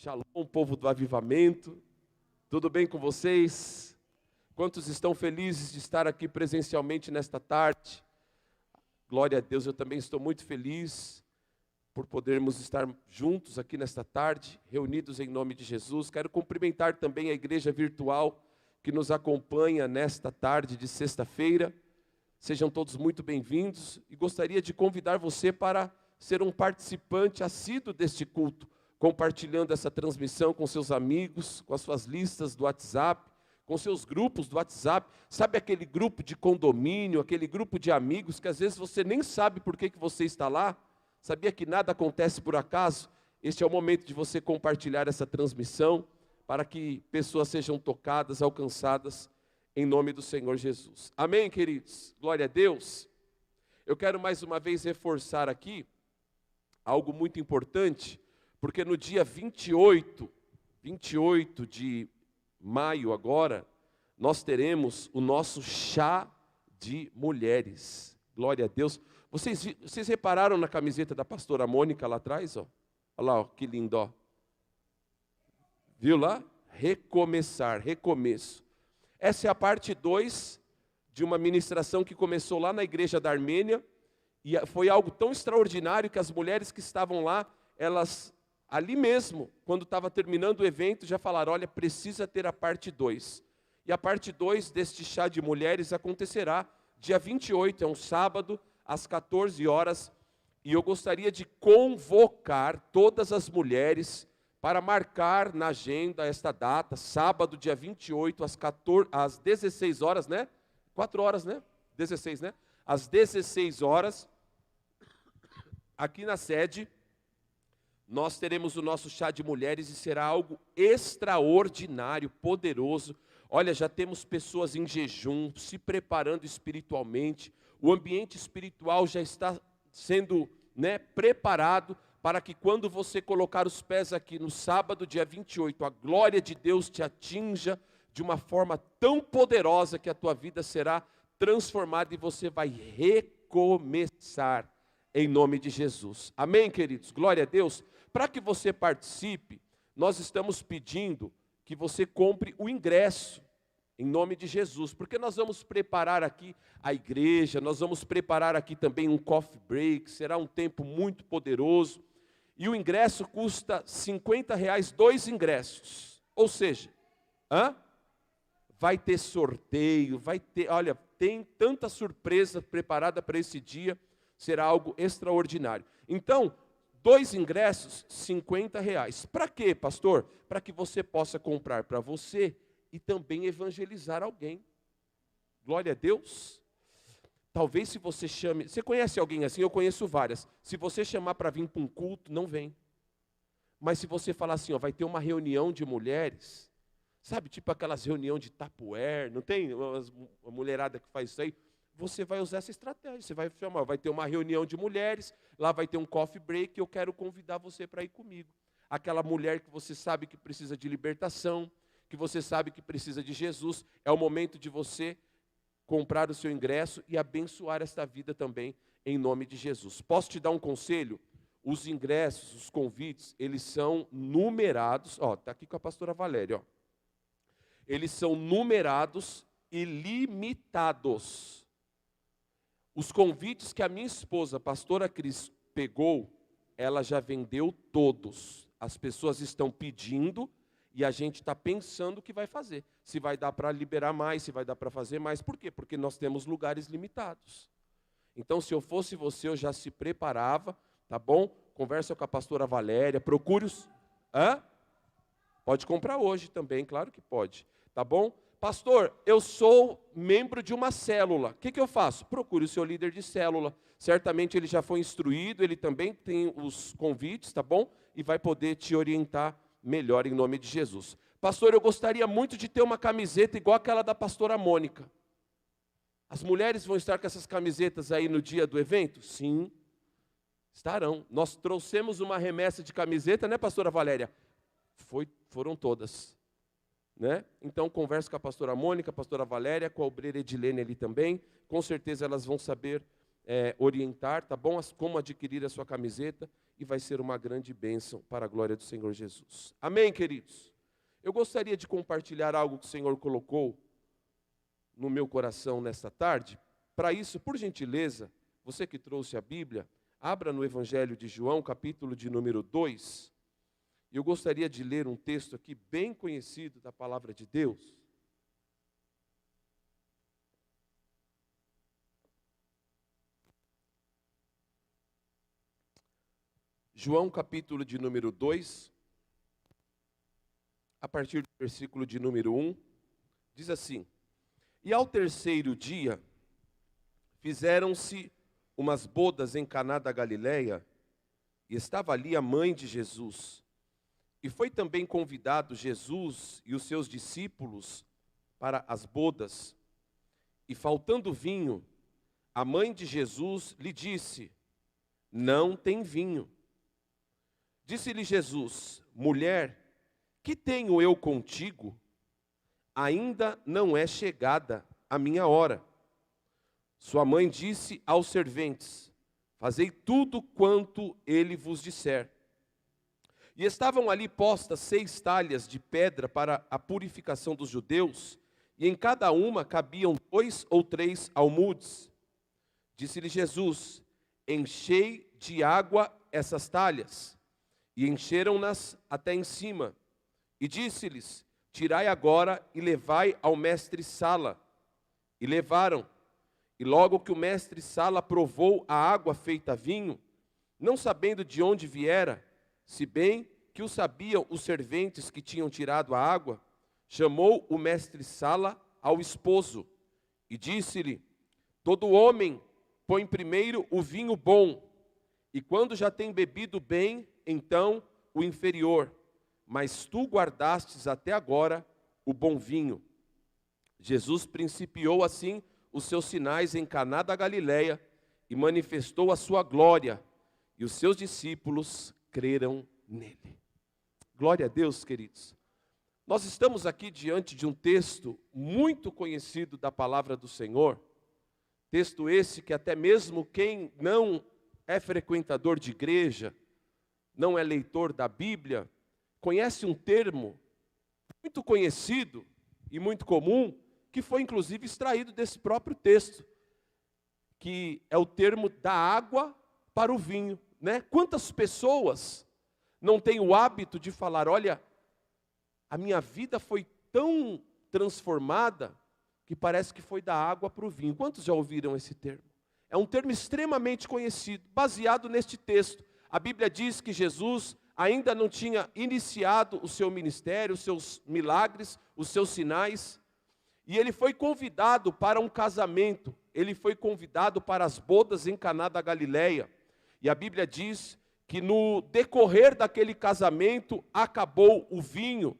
Shalom, povo do avivamento, tudo bem com vocês? Quantos estão felizes de estar aqui presencialmente nesta tarde? Glória a Deus, eu também estou muito feliz por podermos estar juntos aqui nesta tarde, reunidos em nome de Jesus. Quero cumprimentar também a igreja virtual que nos acompanha nesta tarde de sexta-feira. Sejam todos muito bem-vindos e gostaria de convidar você para ser um participante assíduo deste culto, compartilhando essa transmissão com seus amigos, com as suas listas do WhatsApp, com seus grupos do WhatsApp. Sabe aquele grupo de condomínio, aquele grupo de amigos que às vezes você nem sabe por que você está lá? Sabia que nada acontece por acaso? Este é o momento de você compartilhar essa transmissão para que pessoas sejam tocadas, alcançadas em nome do Senhor Jesus. Amém, queridos? Glória a Deus. Eu quero mais uma vez reforçar aqui algo muito importante, porque no dia 28 de maio agora, nós teremos o nosso chá de mulheres. Glória a Deus. Vocês repararam na camiseta da pastora Mônica lá atrás? Ó? Olha lá, ó, que lindo. Ó. Viu lá? Recomeçar, recomeço. Essa é a parte 2 de uma ministração que começou lá na igreja da Armênia, e foi algo tão extraordinário que as mulheres que estavam lá, elas ali mesmo, quando estava terminando o evento, já falaram, olha, precisa ter a parte 2. E a parte 2 deste chá de mulheres acontecerá dia 28, é um sábado, às 14 horas. E eu gostaria de convocar todas as mulheres para marcar na agenda esta data, sábado, dia 28, às 16 horas, né? 4 horas, né? 16, né? Às 16 horas, aqui na sede, nós teremos o nosso chá de mulheres e será algo extraordinário, poderoso. Olha, já temos pessoas em jejum, se preparando espiritualmente. O ambiente espiritual já está sendo, preparado para que quando você colocar os pés aqui no sábado, dia 28, a glória de Deus te atinja de uma forma tão poderosa que a tua vida será transformada e você vai recomeçar em nome de Jesus. Amém, queridos? Glória a Deus. Para que você participe, nós estamos pedindo que você compre o ingresso, em nome de Jesus, porque nós vamos preparar aqui a igreja, nós vamos preparar aqui também um coffee break, será um tempo muito poderoso, e o ingresso custa R$50, 2 ingressos, ou seja, vai ter sorteio, vai ter, olha, tem tanta surpresa preparada para esse dia, será algo extraordinário. Então, 2 ingressos, R$50. Para quê, pastor? Para que você possa comprar para você e também evangelizar alguém. Glória a Deus. Talvez se você chame... Você conhece alguém assim? Eu conheço várias. Se você chamar para vir para um culto, não vem. Mas se você falar assim, ó, vai ter uma reunião de mulheres, sabe, tipo aquelas reuniões de Tupperware, não tem uma mulherada que faz isso aí? Você vai usar essa estratégia, você vai chamar, vai ter uma reunião de mulheres, lá vai ter um coffee break, eu quero convidar você para ir comigo. Aquela mulher que você sabe que precisa de libertação, que você sabe que precisa de Jesus, é o momento de você comprar o seu ingresso e abençoar esta vida também, em nome de Jesus. Posso te dar um conselho? Os ingressos, os convites, eles são numerados, ó, está aqui com a pastora Valéria, ó. Eles são numerados e limitados. Os convites que a minha esposa, a pastora Cris, pegou, ela já vendeu todos. As pessoas estão pedindo e a gente está pensando o que vai fazer. Se vai dar para liberar mais, se vai dar para fazer mais. Por quê? Porque nós temos lugares limitados. Então, se eu fosse você, eu já se preparava, tá bom? Conversa com a pastora Valéria, procure os... Pode comprar hoje também, claro que pode, tá bom? Pastor, eu sou membro de uma célula. O que eu faço? Procure o seu líder de célula. Certamente ele já foi instruído, ele também tem os convites, tá bom? E vai poder te orientar melhor em nome de Jesus. Pastor, eu gostaria muito de ter uma camiseta igual aquela da pastora Mônica. As mulheres vão estar com essas camisetas aí no dia do evento? Sim, estarão. Nós trouxemos uma remessa de camiseta, né, pastora Valéria? Foram todas. Né? Então converse com a pastora Mônica, a pastora Valéria, com a obreira Edilene ali também, com certeza elas vão saber orientar, tá bom? Como adquirir a sua camiseta, e vai ser uma grande bênção para a glória do Senhor Jesus. Amém, queridos? Eu gostaria de compartilhar algo que o Senhor colocou no meu coração nesta tarde. Para isso, por gentileza, você que trouxe a Bíblia, abra no Evangelho de João, capítulo de número 2. Eu gostaria de ler um texto aqui bem conhecido da palavra de Deus. João, capítulo de número 2, a partir do versículo de número 1, diz assim: E ao terceiro dia, fizeram-se umas bodas em Caná da Galileia, e estava ali a mãe de Jesus. E foi também convidado Jesus e os seus discípulos para as bodas. E faltando vinho, a mãe de Jesus lhe disse: Não tem vinho. Disse-lhe Jesus: Mulher, que tenho eu contigo? Ainda não é chegada a minha hora. Sua mãe disse aos serventes: Fazei tudo quanto ele vos disser. E estavam ali postas 6 talhas de pedra para a purificação dos judeus, e em cada uma cabiam 2 ou 3 almudes. Disse-lhe Jesus: Enchei de água essas talhas. E encheram-nas até em cima. E disse-lhes: Tirai agora e levai ao mestre-sala. E levaram. E logo que o mestre-sala provou a água feita vinho, não sabendo de onde viera, se bem que o sabiam os serventes que tinham tirado a água, chamou o mestre-sala ao esposo e disse-lhe: Todo homem põe primeiro o vinho bom, e quando já tem bebido bem, então o inferior, mas tu guardastes até agora o bom vinho. Jesus principiou assim os seus sinais em Caná da Galileia e manifestou a sua glória, e os seus discípulos creram nele. Glória a Deus, queridos. Nós estamos aqui diante de um texto muito conhecido da palavra do Senhor, texto esse que até mesmo quem não é frequentador de igreja, não é leitor da Bíblia, conhece um termo muito conhecido e muito comum, que foi inclusive extraído desse próprio texto, que é o termo da água para o vinho, né? Quantas pessoas não têm o hábito de falar: olha, a minha vida foi tão transformada que parece que foi da água para o vinho. Quantos já ouviram esse termo? É um termo extremamente conhecido, baseado neste texto. A Bíblia diz que Jesus ainda não tinha iniciado o seu ministério, os seus milagres, os seus sinais, e ele foi convidado para um casamento, ele foi convidado para as bodas em Caná da Galileia, e a Bíblia diz que no decorrer daquele casamento acabou o vinho,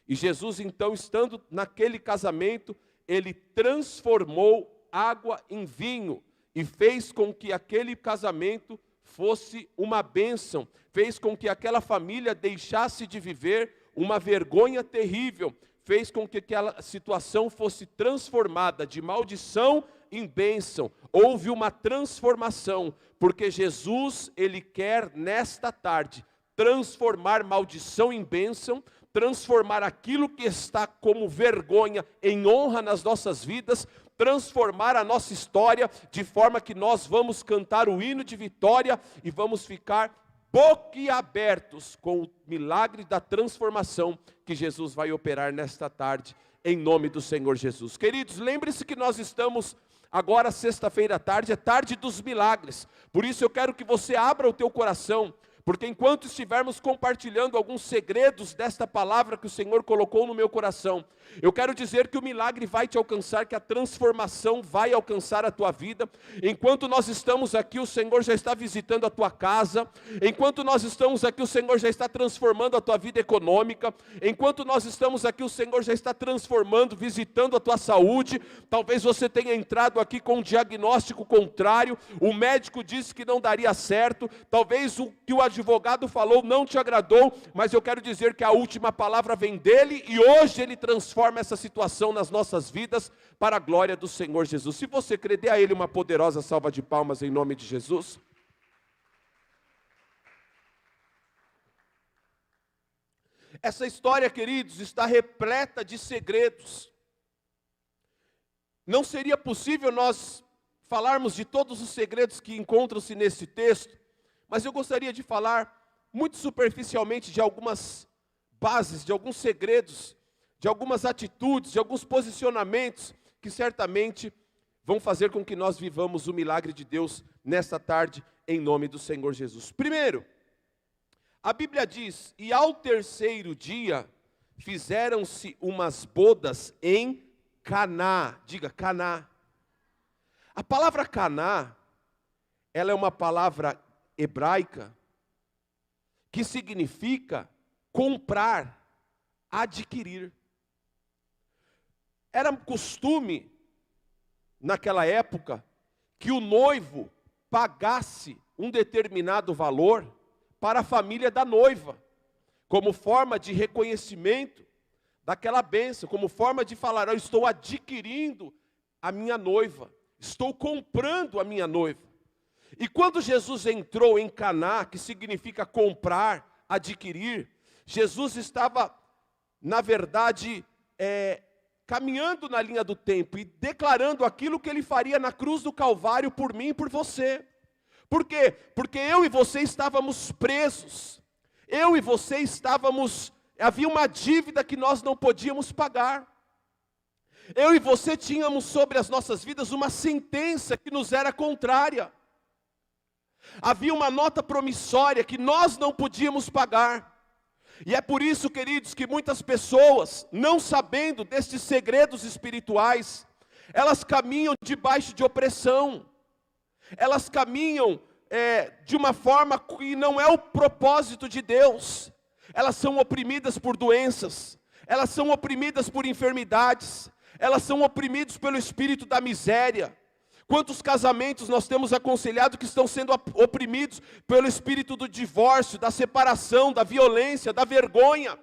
e Jesus então, estando naquele casamento, ele transformou água em vinho, e fez com que aquele casamento fosse uma bênção, fez com que aquela família deixasse de viver uma vergonha terrível, fez com que aquela situação fosse transformada de maldição em bênção. Houve uma transformação, porque Jesus, ele quer nesta tarde transformar maldição em bênção, transformar aquilo que está como vergonha em honra nas nossas vidas, transformar a nossa história de forma que nós vamos cantar o hino de vitória e vamos ficar boquiabertos com o milagre da transformação que Jesus vai operar nesta tarde, em nome do Senhor Jesus. Queridos, lembre-se que nós estamos agora, sexta-feira à tarde, é tarde dos milagres. Por isso eu quero que você abra o teu coração, porque enquanto estivermos compartilhando alguns segredos desta palavra que o Senhor colocou no meu coração, eu quero dizer que o milagre vai te alcançar, que a transformação vai alcançar a tua vida. Enquanto nós estamos aqui, o Senhor já está visitando a tua casa. Enquanto nós estamos aqui, o Senhor já está transformando a tua vida econômica. Enquanto nós estamos aqui, o Senhor já está transformando, visitando a tua saúde. Talvez você tenha entrado aqui com um diagnóstico contrário. O médico disse que não daria certo. Talvez o que o advogado falou não te agradou, mas eu quero dizer que a última palavra vem dele, e hoje ele transforma essa situação nas nossas vidas, para a glória do Senhor Jesus. Se você crê, dê a ele uma poderosa salva de palmas em nome de Jesus. Essa história, queridos, está repleta de segredos. Não seria possível nós falarmos de todos os segredos que encontram-se nesse texto, mas eu gostaria de falar muito superficialmente de algumas bases, de alguns segredos, de algumas atitudes, de alguns posicionamentos que certamente vão fazer com que nós vivamos o milagre de Deus nesta tarde, em nome do Senhor Jesus. Primeiro, a Bíblia diz: e ao terceiro dia fizeram-se umas bodas em Caná. Diga, Caná. A palavra Caná, ela é uma palavra hebraica que significa comprar, adquirir. Era costume, naquela época, que o noivo pagasse um determinado valor para a família da noiva, como forma de reconhecimento daquela bênção, como forma de falar: eu estou adquirindo a minha noiva, estou comprando a minha noiva. E quando Jesus entrou em Caná, que significa comprar, adquirir, Jesus estava, na verdade, caminhando na linha do tempo e declarando aquilo que ele faria na cruz do Calvário por mim e por você. Por quê? Porque eu e você estávamos presos, eu e você havia uma dívida que nós não podíamos pagar. Eu e você tínhamos sobre as nossas vidas uma sentença que nos era contrária. Havia uma nota promissória que nós não podíamos pagar. E é por isso, queridos, que muitas pessoas, não sabendo destes segredos espirituais, elas caminham debaixo de opressão. Elas caminham de uma forma que não é o propósito de Deus. Elas são oprimidas por doenças, elas são oprimidas por enfermidades, elas são oprimidas pelo espírito da miséria. Quantos casamentos nós temos aconselhado que estão sendo oprimidos pelo espírito do divórcio, da separação, da violência, da vergonha.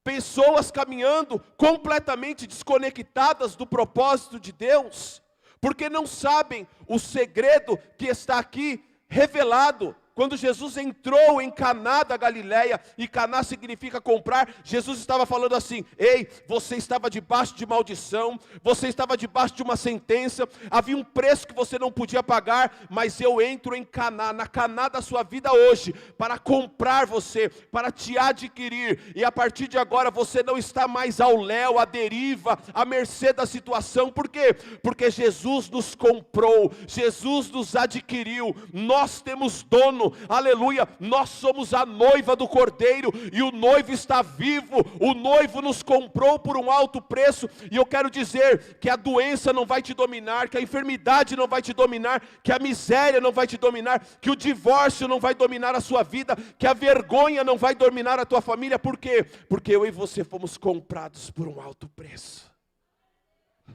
Pessoas caminhando completamente desconectadas do propósito de Deus, porque não sabem o segredo que está aqui revelado. Quando Jesus entrou em Caná da Galileia, e Caná significa comprar, Jesus estava falando assim: ei, você estava debaixo de maldição, você estava debaixo de uma sentença, havia um preço que você não podia pagar, mas eu entro em Caná, na Caná da sua vida hoje, para comprar você, para te adquirir, e a partir de agora você não está mais ao léu, à deriva, à mercê da situação. Por quê? Porque Jesus nos comprou, Jesus nos adquiriu, nós temos dono. Aleluia, nós somos a noiva do Cordeiro, e o noivo está vivo, o noivo nos comprou por um alto preço. E eu quero dizer que a doença não vai te dominar, que a enfermidade não vai te dominar, que a miséria não vai te dominar, que o divórcio não vai dominar a sua vida, que a vergonha não vai dominar a tua família. Por quê? Porque eu e você fomos comprados por um alto preço.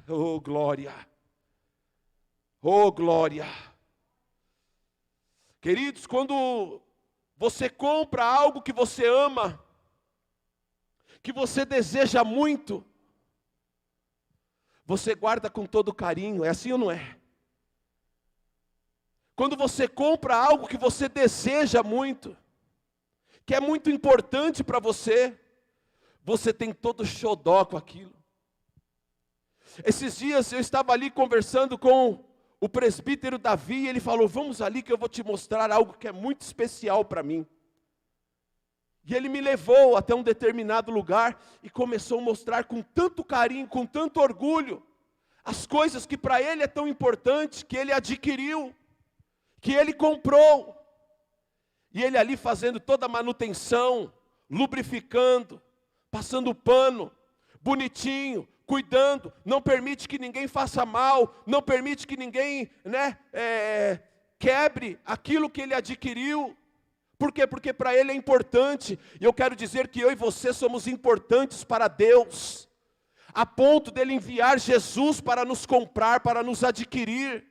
Oh glória, oh glória. Queridos, quando você compra algo que você ama, que você deseja muito, você guarda com todo carinho, é assim ou não é? Quando você compra algo que você deseja muito, que é muito importante para você, você tem todo xodó com aquilo. Esses dias eu estava ali conversando com o presbítero Davi, e ele falou: vamos ali que eu vou te mostrar algo que é muito especial para mim. E ele me levou até um determinado lugar e começou a mostrar com tanto carinho, com tanto orgulho, as coisas que para ele é tão importante, que ele adquiriu, que ele comprou. E ele ali fazendo toda a manutenção, lubrificando, passando pano, bonitinho, cuidando, não permite que ninguém faça mal, não permite que ninguém quebre aquilo que ele adquiriu. Por quê? Porque para ele é importante. E eu quero dizer que eu e você somos importantes para Deus, a ponto dele enviar Jesus para nos comprar, para nos adquirir.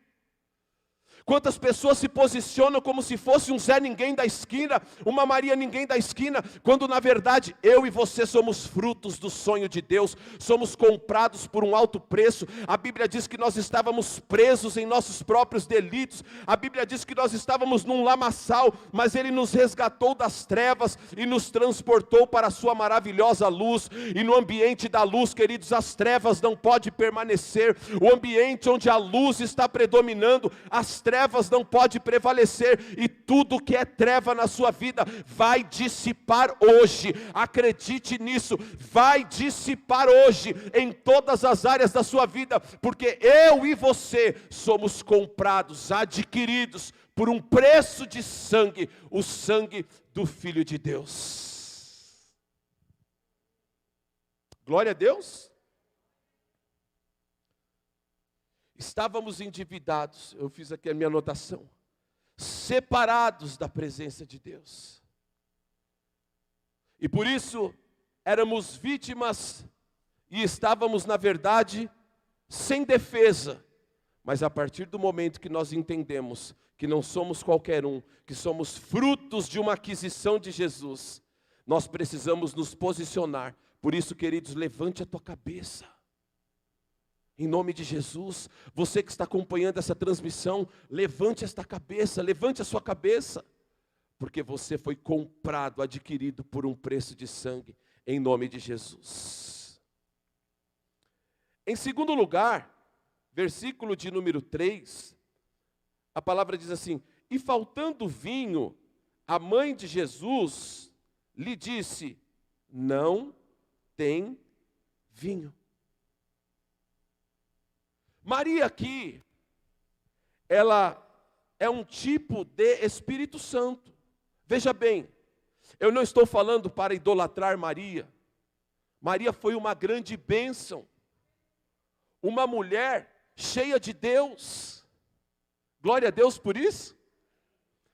Quantas pessoas se posicionam como se fosse um Zé Ninguém da esquina, uma Maria Ninguém da esquina, quando na verdade eu e você somos frutos do sonho de Deus, somos comprados por um alto preço. A Bíblia diz que nós estávamos presos em nossos próprios delitos, a Bíblia diz que nós estávamos num lamaçal, mas Ele nos resgatou das trevas e nos transportou para a sua maravilhosa luz. E no ambiente da luz, queridos, as trevas não podem permanecer. O ambiente onde a luz está predominando, as trevas não podem prevalecer, e tudo que é treva na sua vida vai dissipar hoje. Acredite nisso, vai dissipar hoje em todas as áreas da sua vida, porque eu e você somos comprados, adquiridos por um preço de sangue, o sangue do Filho de Deus. Glória a Deus. Estávamos endividados, eu fiz aqui a minha anotação, separados da presença de Deus. E por isso éramos vítimas e estávamos, na verdade, sem defesa. Mas a partir do momento que nós entendemos que não somos qualquer um, que somos frutos de uma aquisição de Jesus, nós precisamos nos posicionar. Por isso, queridos, levante a tua cabeça. Em nome de Jesus, você que está acompanhando essa transmissão, levante esta cabeça, levante a sua cabeça, porque você foi comprado, adquirido por um preço de sangue, em nome de Jesus. Em segundo lugar, versículo de número 3, a palavra diz assim: e faltando vinho, a mãe de Jesus lhe disse, não tem vinho. Maria aqui, ela é um tipo de Espírito Santo. Veja bem, eu não estou falando para idolatrar Maria. Maria foi uma grande bênção, uma mulher cheia de Deus. Glória a Deus por isso.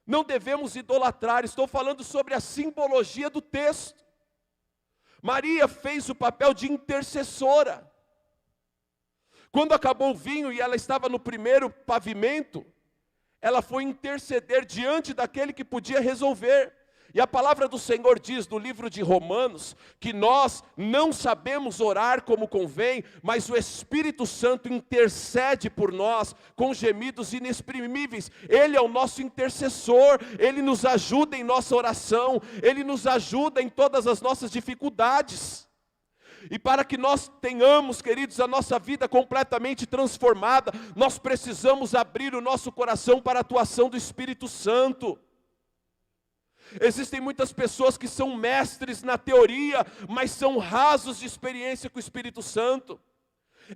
Não devemos idolatrar, estou falando sobre a simbologia do texto. Maria fez o papel de intercessora. Quando acabou o vinho e ela estava no primeiro pavimento, ela foi interceder diante daquele que podia resolver. E a palavra do Senhor diz no livro de Romanos, que nós não sabemos orar como convém, mas o Espírito Santo intercede por nós com gemidos inexprimíveis. Ele é o nosso intercessor, Ele nos ajuda em nossa oração, Ele nos ajuda em todas as nossas dificuldades. E para que nós tenhamos, queridos, a nossa vida completamente transformada, nós precisamos abrir o nosso coração para a atuação do Espírito Santo. Existem muitas pessoas que são mestres na teoria, mas são rasos de experiência com o Espírito Santo.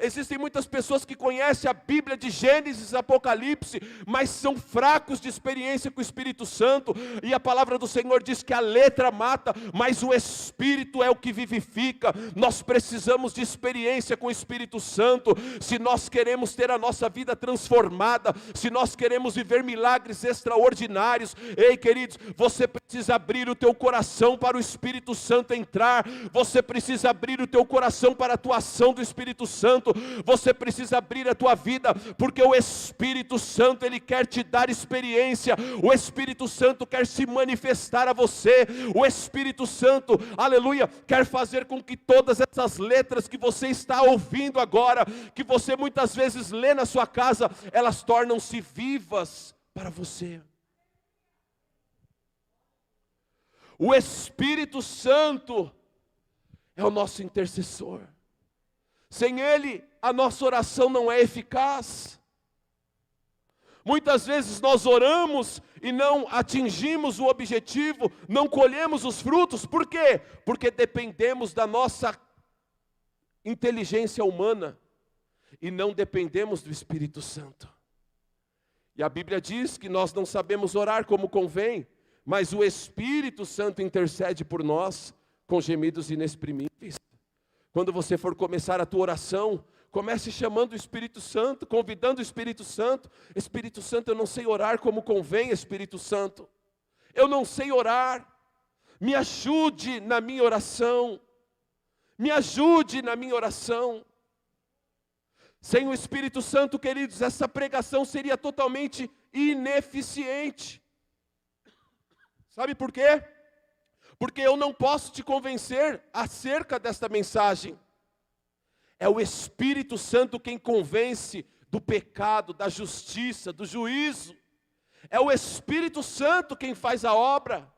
Existem muitas pessoas que conhecem a Bíblia de Gênesis, Apocalipse, mas são fracos de experiência com o Espírito Santo. E a palavra do Senhor diz que a letra mata, mas o Espírito é o que vivifica. Nós precisamos de experiência com o Espírito Santo, se nós queremos ter a nossa vida transformada, se nós queremos viver milagres extraordinários. Ei, queridos, você precisa abrir o teu coração para o Espírito Santo entrar, você precisa abrir o teu coração para a atuação do Espírito Santo. Você precisa abrir a tua vida, porque o Espírito Santo, Ele quer te dar experiência, o Espírito Santo quer se manifestar a você, o Espírito Santo, aleluia, quer fazer com que todas essas letras que você está ouvindo agora, que você muitas vezes lê na sua casa, elas tornam-se vivas para você. O Espírito Santo é o nosso intercessor. Sem Ele, a nossa oração não é eficaz. Muitas vezes nós oramos e não atingimos o objetivo, não colhemos os frutos. Por quê? Porque dependemos da nossa inteligência humana e não dependemos do Espírito Santo. E a Bíblia diz que nós não sabemos orar como convém, mas o Espírito Santo intercede por nós com gemidos inexprimíveis. Quando você for começar a tua oração, comece chamando o Espírito Santo, convidando o Espírito Santo. Espírito Santo, eu não sei orar como convém, Espírito Santo. Eu não sei orar. Me ajude na minha oração. Me ajude na minha oração. Sem o Espírito Santo, queridos, essa pregação seria totalmente ineficiente. Sabe por quê? Porque eu não posso te convencer acerca desta mensagem. É o Espírito Santo quem convence do pecado, da justiça, do juízo. É o Espírito Santo quem faz a obra.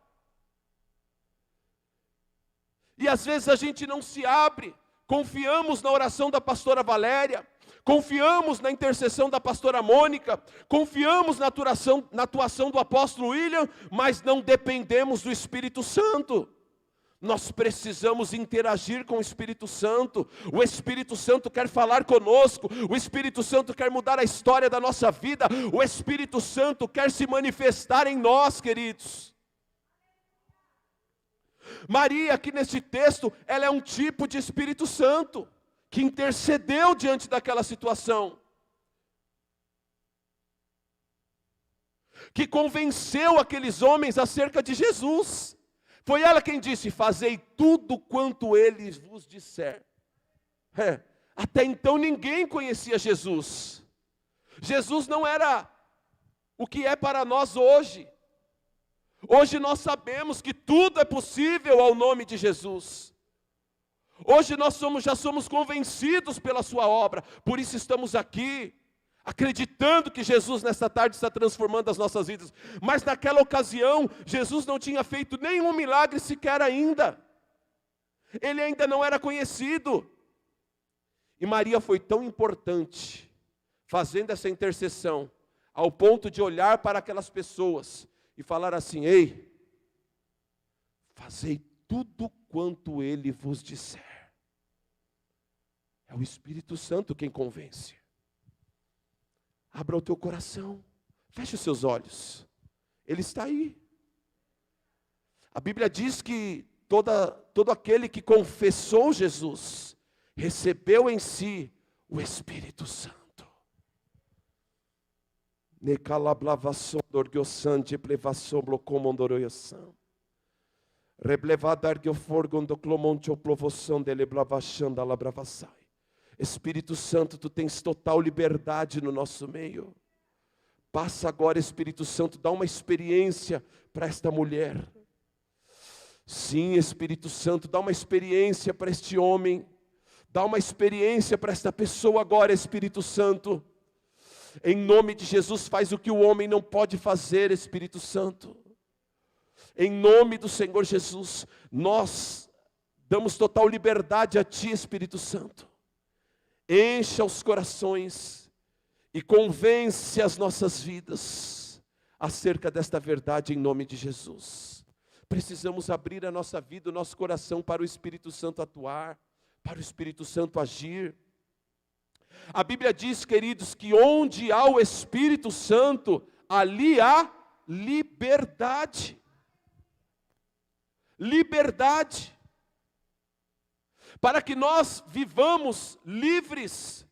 E às vezes a gente não se abre. Confiamos na oração da pastora Valéria, confiamos na intercessão da pastora Mônica, confiamos na atuação do apóstolo William, mas não dependemos do Espírito Santo. Nós precisamos interagir com o Espírito Santo. O Espírito Santo quer falar conosco. O Espírito Santo quer mudar a história da nossa vida. O Espírito Santo quer se manifestar em nós, queridos. Maria, aqui nesse texto, ela é um tipo de Espírito Santo que intercedeu diante daquela situação, que convenceu aqueles homens acerca de Jesus. Foi ela quem disse: fazei tudo quanto ele vos disser. Até então ninguém conhecia Jesus. Jesus não era o que é para nós hoje. Hoje nós sabemos que tudo é possível ao nome de Jesus. Hoje nós já somos convencidos pela sua obra, por isso estamos aqui, acreditando que Jesus nesta tarde está transformando as nossas vidas. Mas naquela ocasião, Jesus não tinha feito nenhum milagre sequer ainda. Ele ainda não era conhecido. E Maria foi tão importante, fazendo essa intercessão, ao ponto de olhar para aquelas pessoas e falar assim: ei, fazei tudo quanto ele vos disser. É o Espírito Santo quem convence. Abra o teu coração, feche os seus olhos, ele está aí. A Bíblia diz que todo aquele que confessou Jesus, recebeu em si o Espírito Santo. Espírito Santo, tu tens total liberdade no nosso meio. Passa agora, Espírito Santo, dá uma experiência para esta mulher. Sim, Espírito Santo, dá uma experiência para este homem. Dá uma experiência para esta pessoa agora, Espírito Santo. Em nome de Jesus, faz o que o homem não pode fazer, Espírito Santo. Em nome do Senhor Jesus, nós damos total liberdade a Ti, Espírito Santo. Encha os corações e convence as nossas vidas acerca desta verdade em nome de Jesus. Precisamos abrir a nossa vida, o nosso coração para o Espírito Santo atuar, para o Espírito Santo agir. A Bíblia diz, queridos, que onde há o Espírito Santo, ali há liberdade. Liberdade. Para que nós vivamos livres,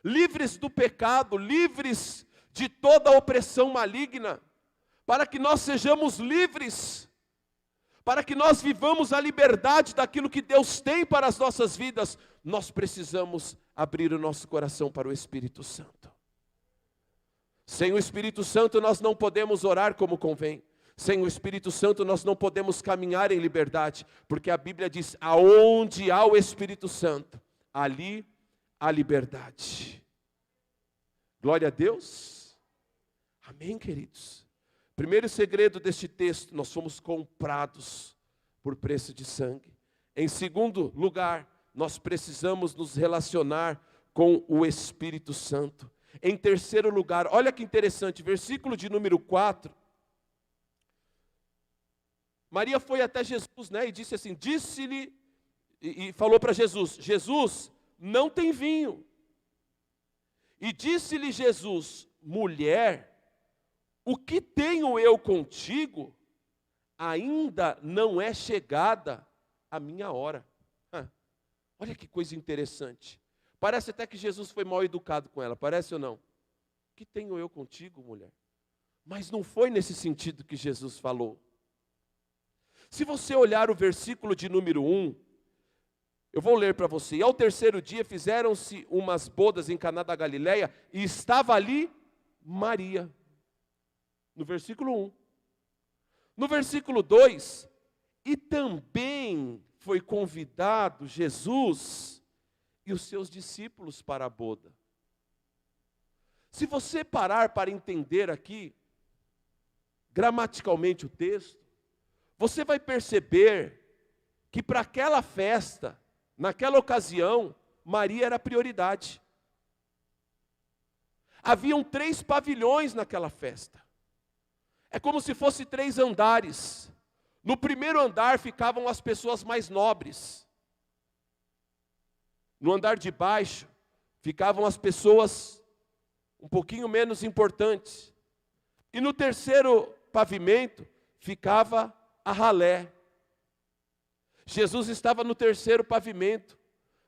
livres do pecado, livres de toda a opressão maligna, para que nós sejamos livres, para que nós vivamos a liberdade daquilo que Deus tem para as nossas vidas, nós precisamos abrir o nosso coração para o Espírito Santo. Sem o Espírito Santo nós não podemos orar como convém. Sem o Espírito Santo nós não podemos caminhar em liberdade, porque a Bíblia diz: aonde há o Espírito Santo, ali há liberdade. Glória a Deus. Amém, queridos. Primeiro segredo deste texto: nós somos comprados por preço de sangue. Em segundo lugar, nós precisamos nos relacionar com o Espírito Santo. Em terceiro lugar, olha que interessante, versículo de número 4. Maria foi até Jesus, né, e disse assim, disse-lhe, e falou para Jesus: Jesus, não tem vinho. E disse-lhe Jesus: mulher, o que tenho eu contigo? Ainda não é chegada a minha hora. Olha que coisa interessante. Parece até que Jesus foi mal educado com ela, parece ou não? O que tenho eu contigo, mulher? Mas não foi nesse sentido que Jesus falou. Se você olhar o versículo de número 1, eu vou ler para você. E ao terceiro dia fizeram-se umas bodas em Caná da Galileia, e estava ali Maria. No versículo 1. No versículo 2, e também foi convidado Jesus e os seus discípulos para a boda. Se você parar para entender aqui, gramaticalmente o texto, você vai perceber que para aquela festa, naquela ocasião, Maria era a prioridade. Haviam 3 pavilhões naquela festa. É como se fosse 3 andares. No primeiro andar ficavam as pessoas mais nobres. No andar de baixo ficavam as pessoas um pouquinho menos importantes. E no terceiro pavimento ficava a ralé. Jesus estava no terceiro pavimento.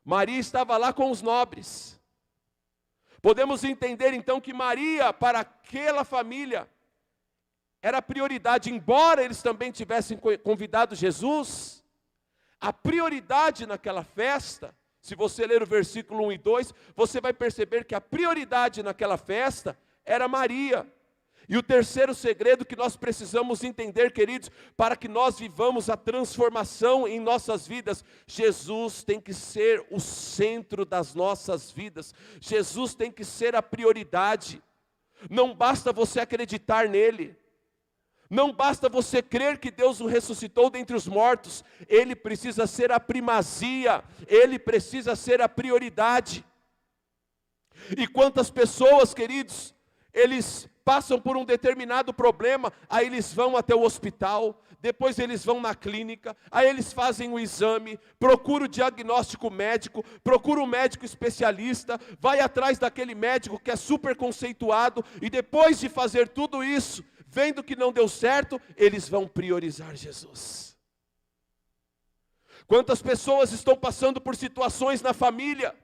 Maria estava lá com os nobres. Podemos entender então que Maria, para aquela família, era a prioridade, embora eles também tivessem convidado Jesus, a prioridade naquela festa, se você ler o versículo 1 e 2, você vai perceber que a prioridade naquela festa era Maria. E o terceiro segredo que nós precisamos entender, queridos, para que nós vivamos a transformação em nossas vidas, Jesus tem que ser o centro das nossas vidas, Jesus tem que ser a prioridade. Não basta você acreditar nele, não basta você crer que Deus o ressuscitou dentre os mortos, ele precisa ser a primazia, ele precisa ser a prioridade. E quantas pessoas, queridos, eles passam por um determinado problema, aí eles vão até o hospital, depois eles vão na clínica, aí eles fazem o exame, procuram o diagnóstico médico, procuram um médico especialista, vai atrás daquele médico que é super conceituado, e depois de fazer tudo isso, vendo que não deu certo, eles vão priorizar Jesus. Quantas pessoas estão passando por situações na família,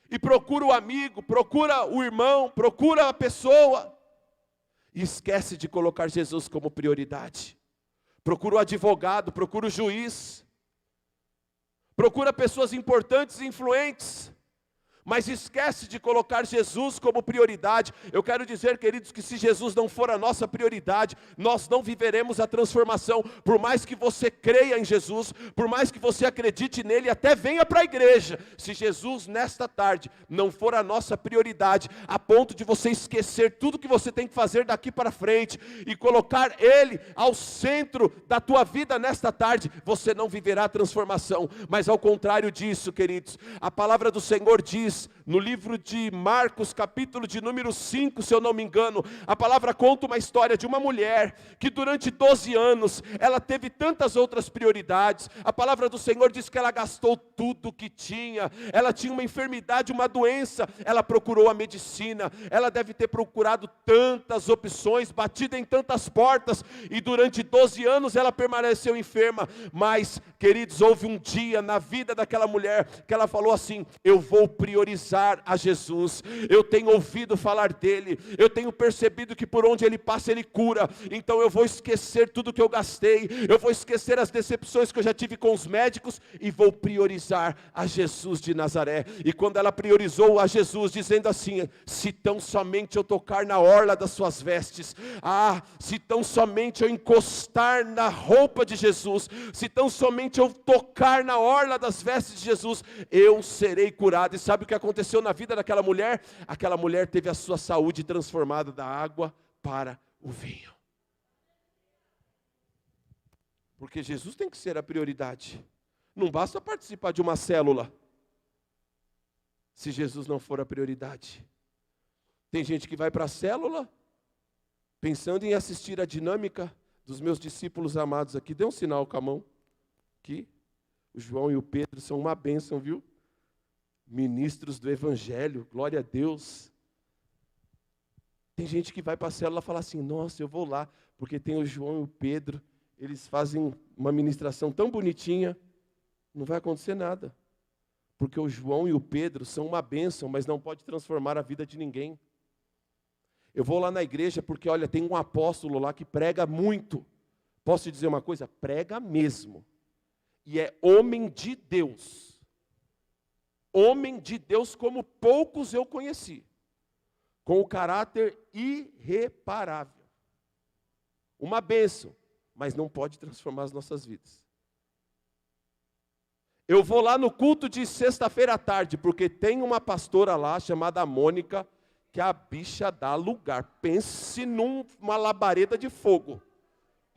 e procura o amigo, procura o irmão, procura a pessoa, e esquece de colocar Jesus como prioridade. Procura o advogado, procura o juiz, procura pessoas importantes e influentes, mas esquece de colocar Jesus como prioridade. Eu quero dizer, queridos, que se Jesus não for a nossa prioridade, nós não viveremos a transformação. Por mais que você creia em Jesus, por mais que você acredite nele, até venha para a igreja, se Jesus nesta tarde não for a nossa prioridade, a ponto de você esquecer tudo que você tem que fazer daqui para frente, e colocar ele ao centro da tua vida nesta tarde, você não viverá a transformação. Mas ao contrário disso, queridos, a palavra do Senhor diz, no livro de Marcos, capítulo de número 5, se eu não me engano, a palavra conta uma história de uma mulher, que durante 12 anos, ela teve tantas outras prioridades. A palavra do Senhor diz que ela gastou tudo o que tinha, ela tinha uma enfermidade, uma doença, ela procurou a medicina, ela deve ter procurado tantas opções, batido em tantas portas, e durante 12 anos ela permaneceu enferma. Mas, queridos, houve um dia na vida daquela mulher, que ela falou assim: eu vou priorizar a Jesus, eu tenho ouvido falar dele, eu tenho percebido que por onde ele passa ele cura, então eu vou esquecer tudo que eu gastei, eu vou esquecer as decepções que eu já tive com os médicos, e vou priorizar a Jesus de Nazaré. E quando ela priorizou a Jesus, dizendo assim: se tão somente eu tocar na orla das suas vestes, se tão somente eu encostar na roupa de Jesus, se tão somente eu tocar na orla das vestes de Jesus, eu serei curado. E sabe o que aconteceu na vida daquela mulher? Aquela mulher teve a sua saúde transformada da água para o vinho. Porque Jesus tem que ser a prioridade. Não basta participar de uma célula, se Jesus não for a prioridade. Tem gente que vai para a célula pensando em assistir a dinâmica dos meus discípulos amados aqui. Dê um sinal com a mão. Aqui, o João e o Pedro são uma bênção, viu? Ministros do Evangelho, glória a Deus. Tem gente que vai para a célula e fala assim: nossa, eu vou lá, porque tem o João e o Pedro, eles fazem uma ministração tão bonitinha. Não vai acontecer nada, porque o João e o Pedro são uma bênção, mas não pode transformar a vida de ninguém. Eu vou lá na igreja porque, olha, tem um apóstolo lá que prega muito. Posso te dizer uma coisa? Prega mesmo. E é homem de Deus. Homem de Deus como poucos eu conheci. Com o caráter irreparável. uma bênção, mas não pode transformar as nossas vidas. Eu vou lá no culto de sexta-feira à tarde, porque tem uma pastora lá chamada Mônica, que a bicha dá lugar. Pense numa labareda de fogo.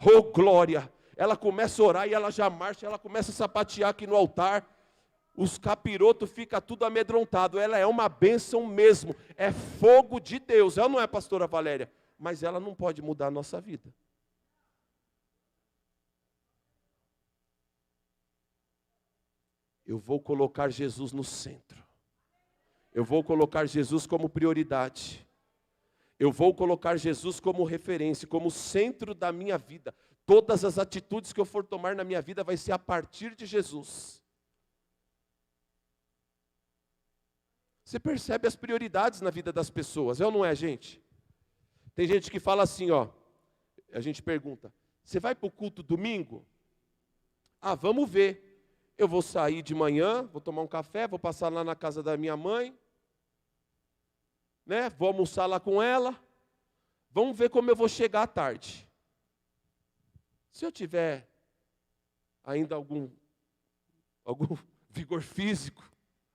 Oh, glória! Ela começa a orar e ela já marcha, ela começa a sapatear aqui no altar. Os capirotos ficam tudo amedrontado. Ela é uma bênção mesmo. É fogo de Deus. Ela não é pastora Valéria, mas ela não pode mudar a nossa vida. Eu vou colocar Jesus no centro. Eu vou colocar Jesus como prioridade. Eu vou colocar Jesus como referência, como centro da minha vida. Todas as atitudes que eu for tomar na minha vida vai ser a partir de Jesus. Você percebe as prioridades na vida das pessoas, é ou não é, gente? Tem gente que fala assim, ó, a gente pergunta, você vai para o culto domingo? Ah, vamos ver. Eu vou sair de manhã, vou tomar um café, vou passar lá na casa da minha mãe, né? Vou almoçar lá com ela. Vamos ver como eu vou chegar à tarde. Se eu tiver ainda algum vigor físico,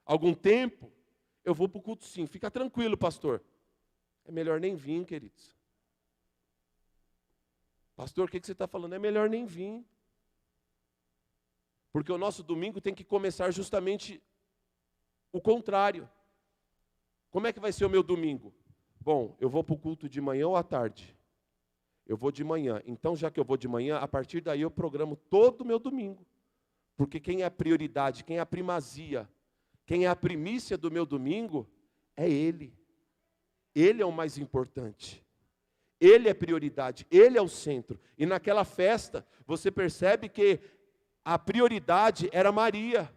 algum tempo, eu vou para o culto sim. Fica tranquilo, pastor. É melhor nem vir, queridos. Pastor, o que você está falando? É melhor nem vir. Porque o nosso domingo tem que começar justamente o contrário. Como é que vai ser o meu domingo? Bom, eu vou para o culto de manhã ou à tarde? Eu vou de manhã. Então, já que eu vou de manhã, a partir daí eu programo todo o meu domingo. Porque quem é a prioridade, quem é a primazia, quem é a primícia do meu domingo, é Ele. Ele é o mais importante. Ele é prioridade, Ele é o centro. E naquela festa, você percebe que a prioridade era Maria.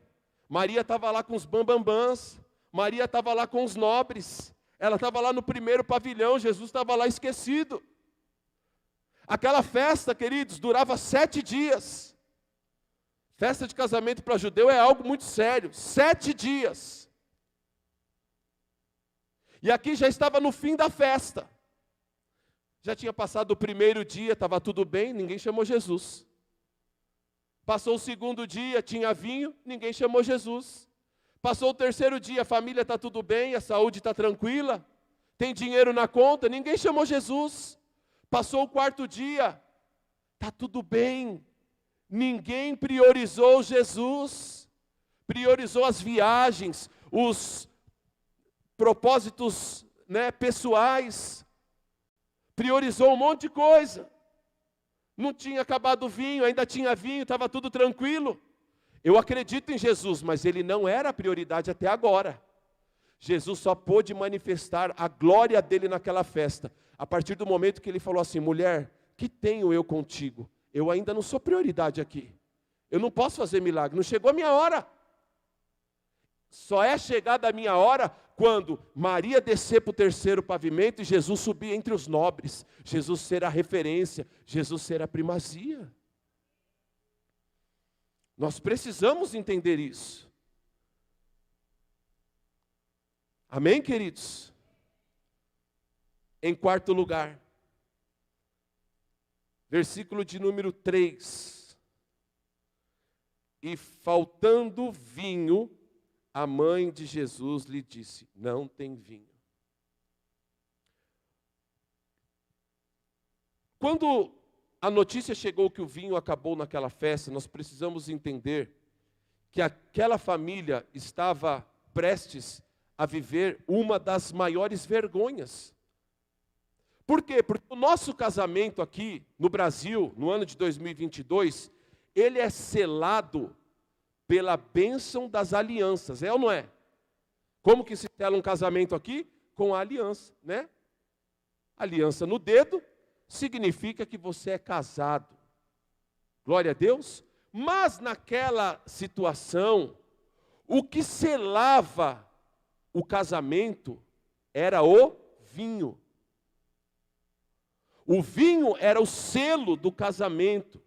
Maria estava lá com os bambambãs. Maria estava lá com os nobres. Ela estava lá no primeiro pavilhão. Jesus estava lá esquecido. Aquela festa, queridos, durava 7 dias. Festa de casamento para judeu é algo muito sério. 7 dias. E aqui já estava no fim da festa. Já tinha passado o primeiro dia, estava tudo bem, ninguém chamou Jesus. Passou o segundo dia, tinha vinho, ninguém chamou Jesus. Passou o terceiro dia, a família está tudo bem, a saúde está tranquila, tem dinheiro na conta, ninguém chamou Jesus. Passou o quarto dia, está tudo bem, ninguém priorizou Jesus, priorizou as viagens, os propósitos, pessoais, priorizou um monte de coisa. Não tinha acabado o vinho, ainda tinha vinho, estava tudo tranquilo. Eu acredito em Jesus, mas Ele não era a prioridade até agora. Jesus só pôde manifestar a glória dEle naquela festa, a partir do momento que Ele falou assim, mulher, que tenho eu contigo? Eu ainda não sou prioridade aqui. Eu não posso fazer milagre, não chegou a minha hora. Só é chegada a minha hora quando Maria descer para o terceiro pavimento e Jesus subir entre os nobres. Jesus ser a referência, Jesus ser a primazia. Nós precisamos entender isso. Amém, queridos? Em quarto lugar, versículo de número 3. E faltando vinho, a mãe de Jesus lhe disse, não tem vinho. Quando a notícia chegou que o vinho acabou naquela festa, nós precisamos entender que aquela família estava prestes a viver uma das maiores vergonhas. Por quê? Porque o nosso casamento aqui no Brasil, no ano de 2022, ele é selado pela bênção das alianças, é ou não é? Como que se sela um casamento aqui? Com a aliança, né? Aliança no dedo significa que você é casado. Glória a Deus. Mas naquela situação, o que selava o casamento era o vinho. O vinho era o selo do casamento.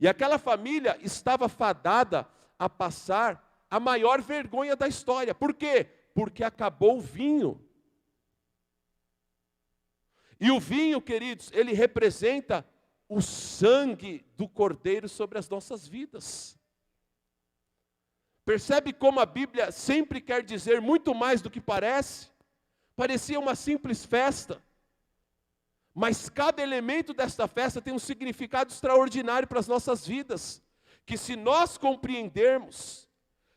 E aquela família estava fadada a passar a maior vergonha da história. Por quê? Porque acabou o vinho. E o vinho, queridos, ele representa o sangue do Cordeiro sobre as nossas vidas. Percebe como a Bíblia sempre quer dizer muito mais do que parece? Parecia uma simples festa, mas cada elemento desta festa tem um significado extraordinário para as nossas vidas, que se nós compreendermos,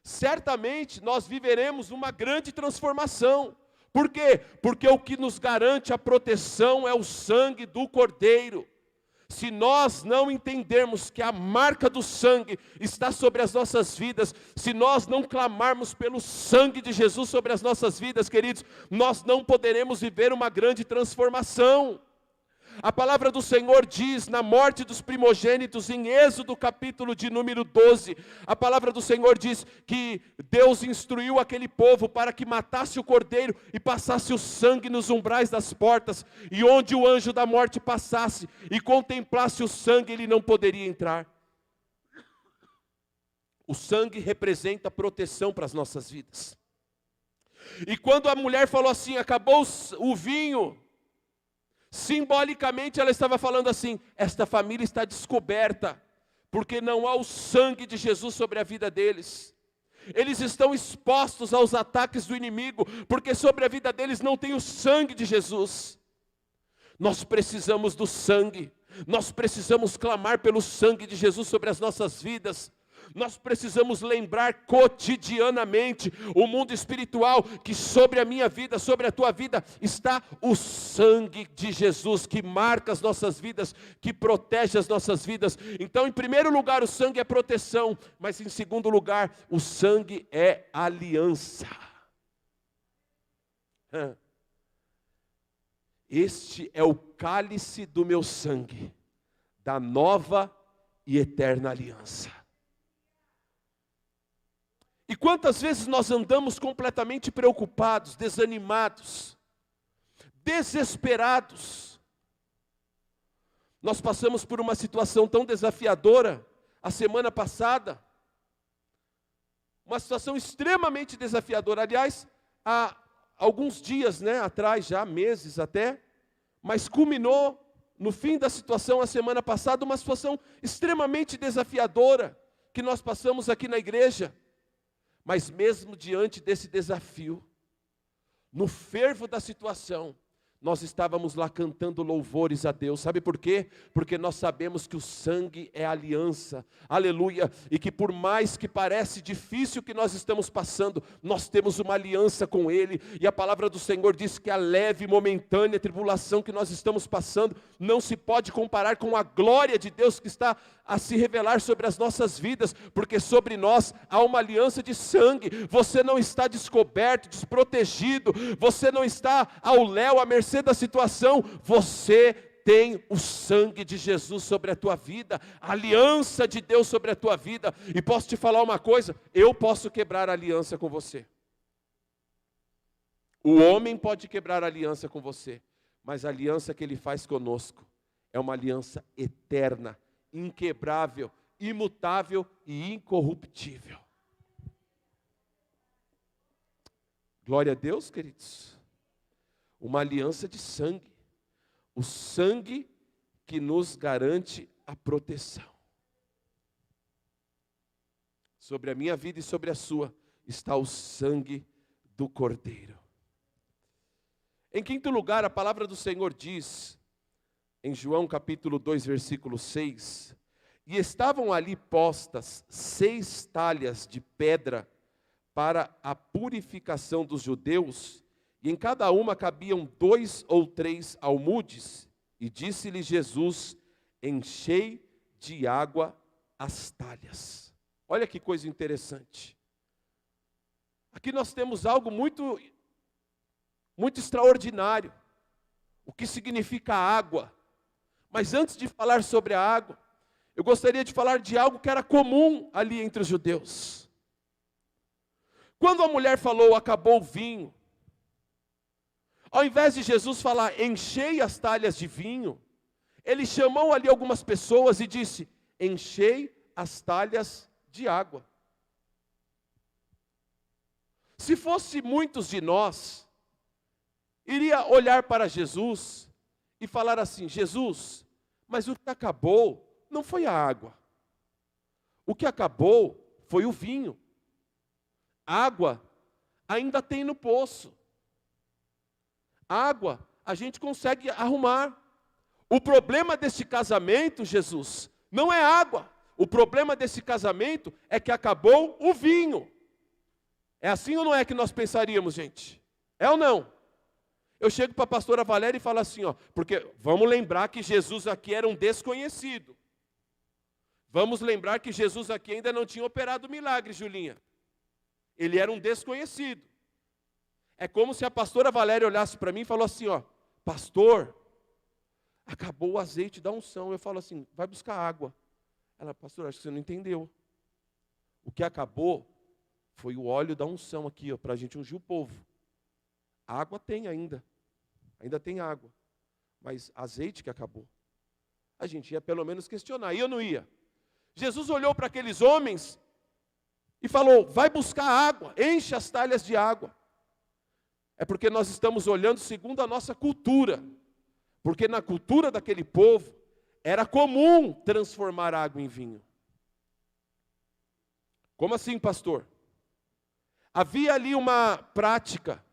certamente nós viveremos uma grande transformação. Por quê? Porque o que nos garante a proteção é o sangue do Cordeiro. Se nós não entendermos que a marca do sangue está sobre as nossas vidas, se nós não clamarmos pelo sangue de Jesus sobre as nossas vidas, queridos, nós não poderemos viver uma grande transformação. A palavra do Senhor diz, na morte dos primogênitos, em Êxodo capítulo de número 12, a palavra do Senhor diz que Deus instruiu aquele povo para que matasse o cordeiro e passasse o sangue nos umbrais das portas, e onde o anjo da morte passasse e contemplasse o sangue, ele não poderia entrar. O sangue representa proteção para as nossas vidas. E quando a mulher falou assim, acabou o vinho, simbolicamente ela estava falando assim, esta família está descoberta, porque não há o sangue de Jesus sobre a vida deles. Eles estão expostos aos ataques do inimigo, porque sobre a vida deles não tem o sangue de Jesus. Nós precisamos do sangue, nós precisamos clamar pelo sangue de Jesus sobre as nossas vidas. Nós precisamos lembrar cotidianamente, o mundo espiritual, que sobre a minha vida, sobre a tua vida, está o sangue de Jesus, que marca as nossas vidas, que protege as nossas vidas. Então, em primeiro lugar, o sangue é proteção, mas em segundo lugar, o sangue é aliança. Este é o cálice do meu sangue, da nova e eterna aliança. E quantas vezes nós andamos completamente preocupados, desanimados, desesperados. Nós passamos por uma situação tão desafiadora a semana passada, uma situação extremamente desafiadora. Aliás, há alguns dias atrás, já meses até, mas culminou no fim da situação a semana passada, uma situação extremamente desafiadora que nós passamos aqui na igreja. Mas mesmo diante desse desafio, no fervo da situação, nós estávamos lá cantando louvores a Deus. Sabe por quê? Porque nós sabemos que o sangue é aliança, aleluia, e que por mais que parece difícil o que nós estamos passando, nós temos uma aliança com Ele, e a palavra do Senhor diz que a leve e momentânea tribulação que nós estamos passando, não se pode comparar com a glória de Deus que está a se revelar sobre as nossas vidas, porque sobre nós há uma aliança de sangue. Você não está descoberto, desprotegido, você não está ao léu, à mercê da situação, você tem o sangue de Jesus sobre a tua vida, a aliança de Deus sobre a tua vida. E posso te falar uma coisa, eu posso quebrar a aliança com você. O homem pode quebrar a aliança com você, mas a aliança que ele faz conosco é uma aliança eterna, inquebrável, imutável e incorruptível. Glória a Deus, queridos. Uma aliança de sangue. O sangue que nos garante a proteção. Sobre a minha vida e sobre a sua está o sangue do Cordeiro. Em quinto lugar, a palavra do Senhor diz, em João capítulo 2, versículo 6, e estavam ali postas 6 talhas de pedra para a purificação dos judeus, e em cada uma cabiam 2 ou 3 almudes, e disse-lhe Jesus, enchei de água as talhas. Olha que coisa interessante. Aqui nós temos algo muito extraordinário. O que significa água. Mas antes de falar sobre a água, eu gostaria de falar de algo que era comum ali entre os judeus. Quando a mulher falou, acabou o vinho, ao invés de Jesus falar, enchei as talhas de vinho, ele chamou ali algumas pessoas e disse, enchei as talhas de água. Se fosse muitos de nós, iria olhar para Jesus e falar assim: Jesus, mas o que acabou não foi a água. O que acabou foi o vinho. Água ainda tem no poço. Água a gente consegue arrumar. O problema desse casamento, Jesus, não é água. O problema desse casamento é que acabou o vinho. É assim ou não é que nós pensaríamos, gente? É ou não? Eu chego para a pastora Valéria e falo assim, ó, porque vamos lembrar que Jesus aqui era um desconhecido. Vamos lembrar que Jesus aqui ainda não tinha operado o milagre, Julinha. Ele era um desconhecido. É como se a pastora Valéria olhasse para mim e falou assim, ó, pastor, acabou o azeite da unção. Eu falo assim, vai buscar água. Ela, pastor, acho que você não entendeu. O que acabou foi o óleo da unção aqui, ó, para a gente ungir o povo. Água tem ainda tem água, mas azeite que acabou. A gente ia pelo menos questionar, e eu não ia. Jesus olhou para aqueles homens e falou, vai buscar água, enche as talhas de água. É porque nós estamos olhando segundo a nossa cultura, porque na cultura daquele povo, era comum transformar água em vinho. Como assim, pastor? Havia ali uma prática.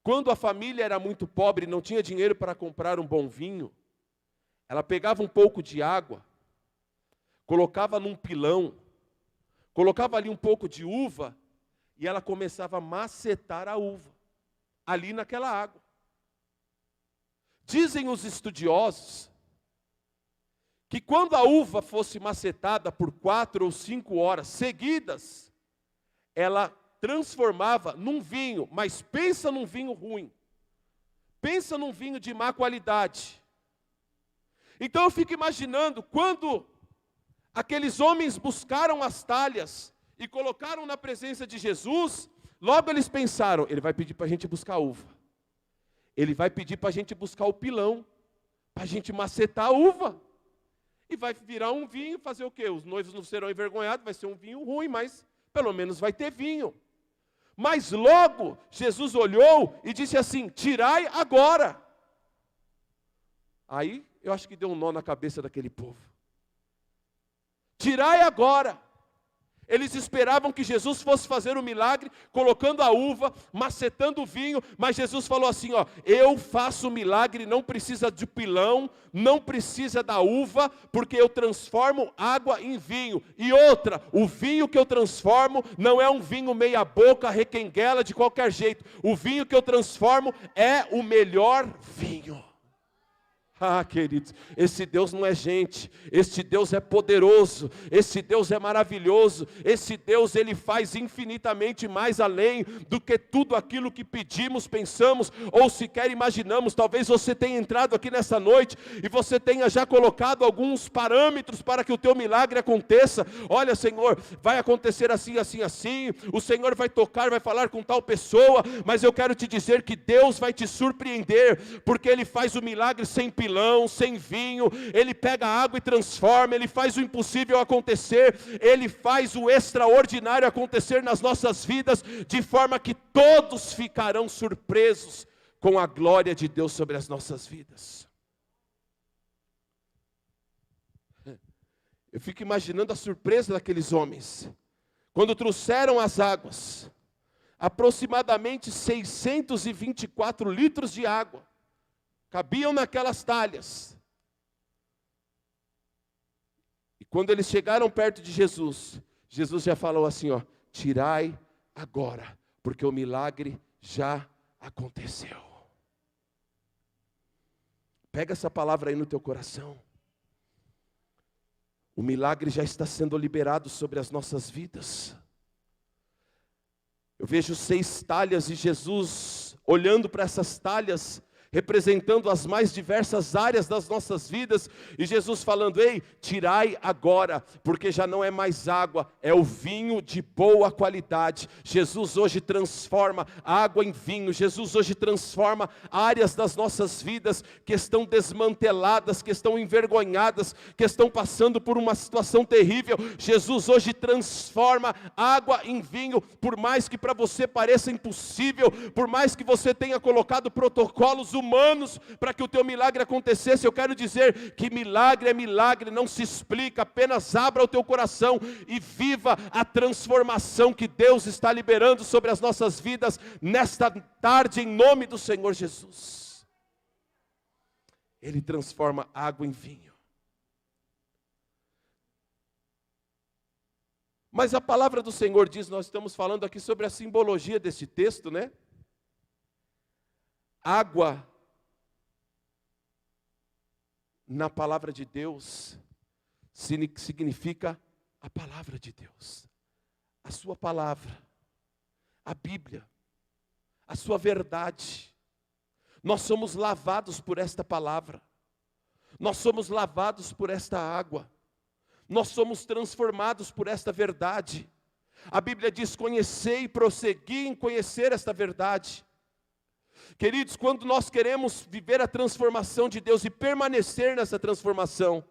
Quando a família era muito pobre e não tinha dinheiro para comprar um bom vinho, ela pegava um pouco de água, colocava num pilão, colocava ali um pouco de uva, e ela começava a macetar a uva, ali naquela água. Dizem os estudiosos, que quando a uva fosse macetada por 4 ou 5 horas seguidas, ela transformava num vinho, mas pensa num vinho ruim. Pensa num vinho de má qualidade. Então eu fico imaginando, quando aqueles homens buscaram as talhas e colocaram na presença de Jesus, logo eles pensaram, ele vai pedir para a gente buscar a uva. Ele vai pedir para a gente buscar o pilão, para a gente macetar a uva. E vai virar um vinho, fazer o quê? Os noivos não serão envergonhados, vai ser um vinho ruim, mas pelo menos vai ter vinho. Mas logo, Jesus olhou e disse assim, tirai agora. Aí, eu acho que deu um nó na cabeça daquele povo. Tirai agora. Eles esperavam que Jesus fosse fazer o milagre, colocando a uva, macetando o vinho, mas Jesus falou assim, ó, eu faço o milagre, não precisa de pilão, não precisa da uva, porque eu transformo água em vinho. E outra, o vinho que eu transformo não é um vinho meia boca, requenguela de qualquer jeito. O vinho que eu transformo é o melhor vinho. Ah, queridos, esse Deus não é gente, esse Deus é poderoso, esse Deus é maravilhoso, esse Deus, Ele faz infinitamente mais além do que tudo aquilo que pedimos, pensamos ou sequer imaginamos. Talvez você tenha entrado aqui nessa noite e você tenha já colocado alguns parâmetros para que o teu milagre aconteça. Olha, Senhor, vai acontecer assim, assim, assim, o Senhor vai tocar, vai falar com tal pessoa, mas eu quero te dizer que Deus vai te surpreender, porque Ele faz o milagre sem pilão, sem vinho, Ele pega a água e transforma, Ele faz o impossível acontecer, Ele faz o extraordinário acontecer nas nossas vidas, de forma que todos ficarão surpresos com a glória de Deus sobre as nossas vidas. Eu fico imaginando a surpresa daqueles homens, quando trouxeram as águas, aproximadamente 624 litros de água, cabiam naquelas talhas. E quando eles chegaram perto de Jesus, Jesus já falou assim, ó, tirai agora, porque o milagre já aconteceu. Pega essa palavra aí no teu coração. O milagre já está sendo liberado sobre as nossas vidas. Eu vejo 6 talhas e Jesus olhando para essas talhas, representando as mais diversas áreas das nossas vidas, e Jesus falando, ei, tirai agora, porque já não é mais água, é o vinho de boa qualidade. Jesus hoje transforma água em vinho, Jesus hoje transforma áreas das nossas vidas que estão desmanteladas, que estão envergonhadas, que estão passando por uma situação terrível. Jesus hoje transforma água em vinho, por mais que para você pareça impossível, por mais que você tenha colocado protocolos humanos para que o teu milagre acontecesse. Eu quero dizer que milagre é milagre, não se explica, apenas abra o teu coração e viva a transformação que Deus está liberando sobre as nossas vidas nesta tarde, em nome do Senhor Jesus. Ele transforma água em vinho. Mas a palavra do Senhor diz, nós estamos falando aqui sobre a simbologia deste texto, né? Água, na palavra de Deus, significa a palavra de Deus, a sua palavra, a Bíblia, a sua verdade. Nós somos lavados por esta palavra, nós somos lavados por esta água. Nós somos transformados por esta verdade. A Bíblia diz, conhecei e prossegui em conhecer esta verdade. Queridos, quando nós queremos viver a transformação de Deus e permanecer nessa transformação,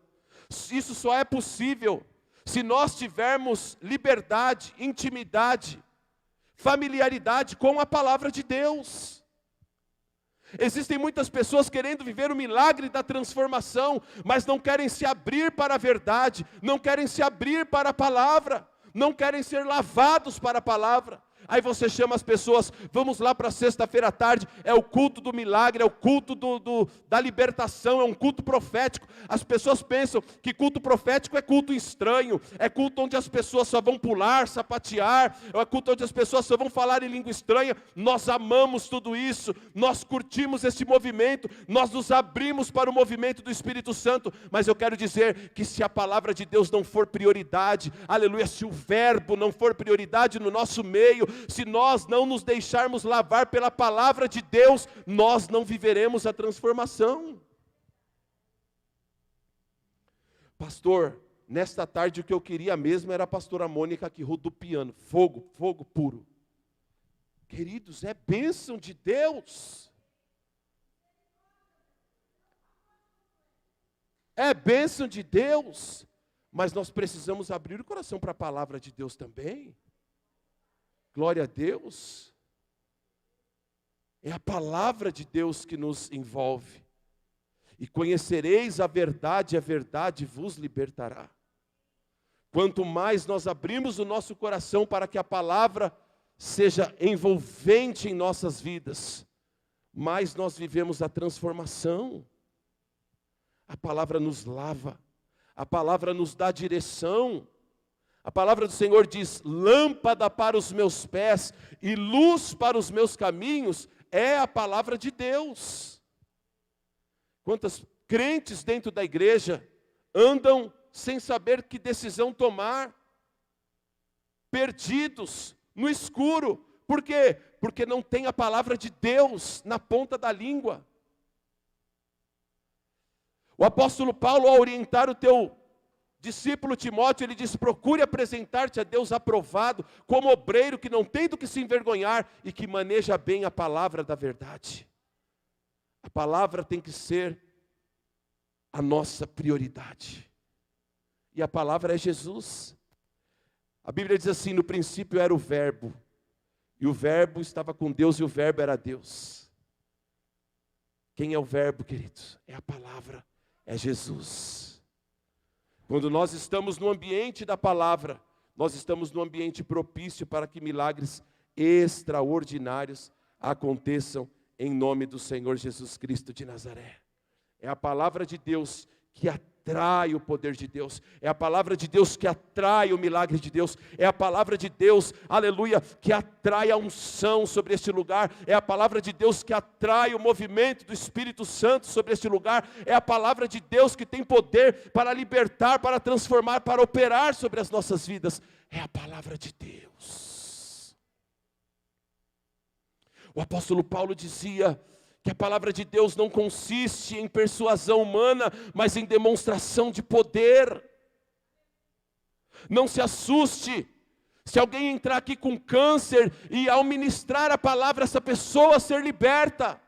isso só é possível se nós tivermos liberdade, intimidade, familiaridade com a palavra de Deus. Existem muitas pessoas querendo viver o milagre da transformação, mas não querem se abrir para a verdade, não querem se abrir para a palavra, não querem ser lavados para a palavra. Aí você chama as pessoas, vamos lá para sexta-feira à tarde, é o culto do milagre, é o culto da libertação, é um culto profético. As pessoas pensam que culto profético é culto estranho, é culto onde as pessoas só vão pular, sapatear, é culto onde as pessoas só vão falar em língua estranha. Nós amamos tudo isso, nós curtimos este movimento, nós nos abrimos para o movimento do Espírito Santo, mas eu quero dizer que se a palavra de Deus não for prioridade, aleluia, se o verbo não for prioridade no nosso meio, se nós não nos deixarmos lavar pela palavra de Deus, nós não viveremos a transformação. Pastor, nesta tarde o que eu queria mesmo era a pastora Mônica aqui rodopiando, fogo, fogo puro. Queridos, é bênção de Deus. É bênção de Deus, mas nós precisamos abrir o coração para a palavra de Deus também. Glória a Deus. É a palavra de Deus que nos envolve. E conhecereis a verdade vos libertará. Quanto mais nós abrimos o nosso coração para que a palavra seja envolvente em nossas vidas, mais nós vivemos a transformação. A palavra nos lava, a palavra nos dá direção. A palavra do Senhor diz, lâmpada para os meus pés e luz para os meus caminhos, é a palavra de Deus. Quantas crentes dentro da igreja andam sem saber que decisão tomar, perdidos, no escuro. Por quê? Porque não tem a palavra de Deus na ponta da língua. O apóstolo Paulo, ao orientar o teu discípulo Timóteo, ele diz, procure apresentar-te a Deus aprovado, como obreiro que não tem do que se envergonhar e que maneja bem a palavra da verdade. A palavra tem que ser a nossa prioridade. E a palavra é Jesus. A Bíblia diz assim, no princípio era o verbo, e o verbo estava com Deus e o verbo era Deus. Quem é o verbo, queridos? É a palavra, é Jesus. Quando nós estamos no ambiente da palavra, nós estamos no ambiente propício para que milagres extraordinários aconteçam em nome do Senhor Jesus Cristo de Nazaré. É a palavra de Deus que atrai o poder de Deus, é a palavra de Deus que atrai o milagre de Deus, é a palavra de Deus, aleluia, que atrai a unção sobre este lugar, é a palavra de Deus que atrai o movimento do Espírito Santo sobre este lugar, é a palavra de Deus que tem poder para libertar, para transformar, para operar sobre as nossas vidas, é a palavra de Deus. O apóstolo Paulo dizia que a palavra de Deus não consiste em persuasão humana, mas em demonstração de poder. Não se assuste se alguém entrar aqui com câncer e ao ministrar a palavra essa pessoa ser liberta,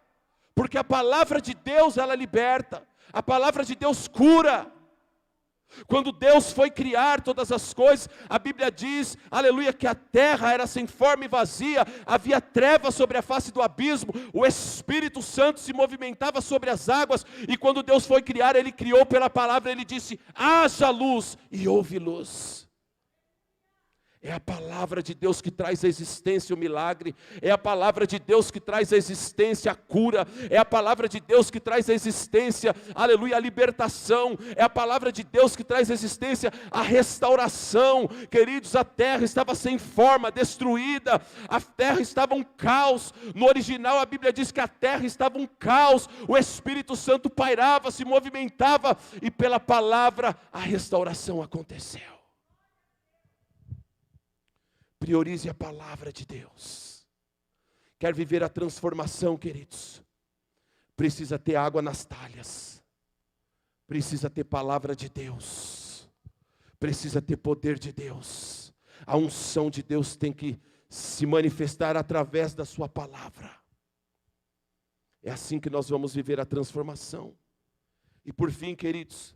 porque a palavra de Deus ela liberta, a palavra de Deus cura. Quando Deus foi criar todas as coisas, a Bíblia diz, aleluia, que a terra era sem forma e vazia, havia trevas sobre a face do abismo, o Espírito Santo se movimentava sobre as águas, e quando Deus foi criar, Ele criou pela palavra, Ele disse, haja luz, e houve luz. É a palavra de Deus que traz à existência o milagre, é a palavra de Deus que traz à existência a cura, é a palavra de Deus que traz à existência, aleluia, a libertação, é a palavra de Deus que traz à existência a restauração. Queridos, a terra estava sem forma, destruída, a terra estava um caos. No original a Bíblia diz que a terra estava um caos, o Espírito Santo pairava, se movimentava, e pela palavra a restauração aconteceu. Priorize a palavra de Deus. Quer viver a transformação, queridos? Precisa ter água nas talhas. Precisa ter palavra de Deus. Precisa ter poder de Deus. A unção de Deus tem que se manifestar através da sua palavra. É assim que nós vamos viver a transformação. E por fim, queridos,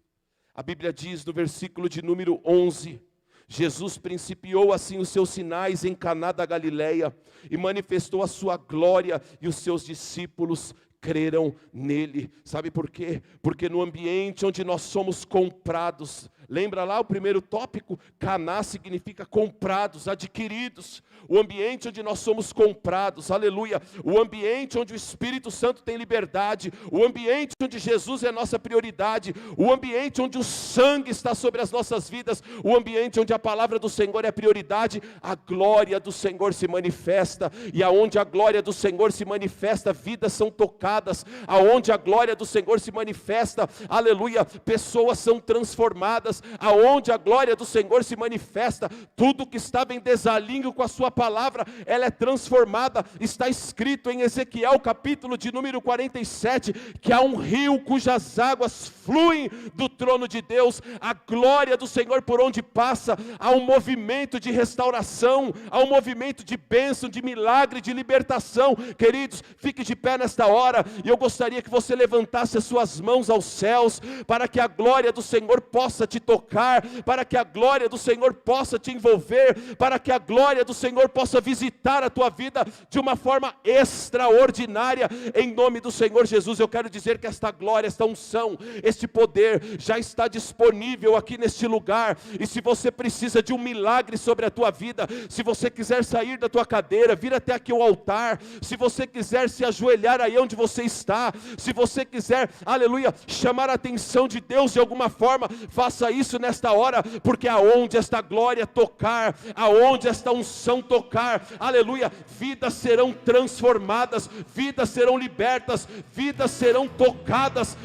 a Bíblia diz no versículo de número 11... Jesus principiou assim os seus sinais em Caná da Galileia e manifestou a sua glória, e os seus discípulos creram nele. Sabe por quê? Porque no ambiente onde nós somos comprados, lembra lá o primeiro tópico? Caná significa comprados, adquiridos. O ambiente onde nós somos comprados, aleluia. O ambiente onde o Espírito Santo tem liberdade. O ambiente onde Jesus é a nossa prioridade. O ambiente onde o sangue está sobre as nossas vidas. O ambiente onde a palavra do Senhor é prioridade. A glória do Senhor se manifesta. E aonde a glória do Senhor se manifesta, vidas são tocadas. Aonde a glória do Senhor se manifesta, aleluia, pessoas são transformadas. Aonde a glória do Senhor se manifesta, tudo que estava em desalinho com a sua palavra, ela é transformada. Está escrito em Ezequiel capítulo de número 47, que há um rio cujas águas fluem do trono de Deus. A glória do Senhor por onde passa, há um movimento de restauração, há um movimento de bênção, de milagre, de libertação. Queridos, fique de pé nesta hora, e eu gostaria que você levantasse as suas mãos aos céus, para que a glória do Senhor possa te tocar, para que a glória do Senhor possa te envolver, para que a glória do Senhor possa visitar a tua vida de uma forma extraordinária, em nome do Senhor Jesus. Eu quero dizer que esta glória, esta unção, este poder já está disponível aqui neste lugar, e se você precisa de um milagre sobre a tua vida, se você quiser sair da tua cadeira, vir até aqui ao altar, se você quiser se ajoelhar aí onde você está, se você quiser, aleluia, chamar a atenção de Deus de alguma forma, faça isso nesta hora, porque aonde esta glória tocar, aonde esta unção tocar, aleluia, vidas serão transformadas, vidas serão libertas, vidas serão tocadas.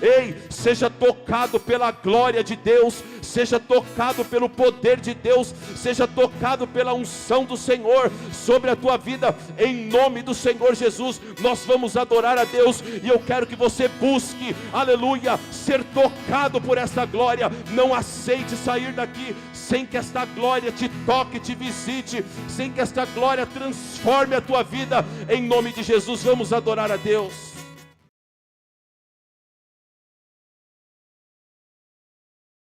Ei, seja tocado pela glória de Deus, seja tocado pelo poder de Deus, seja tocado pela unção do Senhor sobre a tua vida, em nome do Senhor Jesus. Nós vamos adorar a Deus, e eu quero que você busque, aleluia, ser tocado por esta glória. Não aceite sair daqui sem que esta glória te toque, te visite, sem que esta glória transforme a tua vida, em nome de Jesus. Vamos adorar a Deus.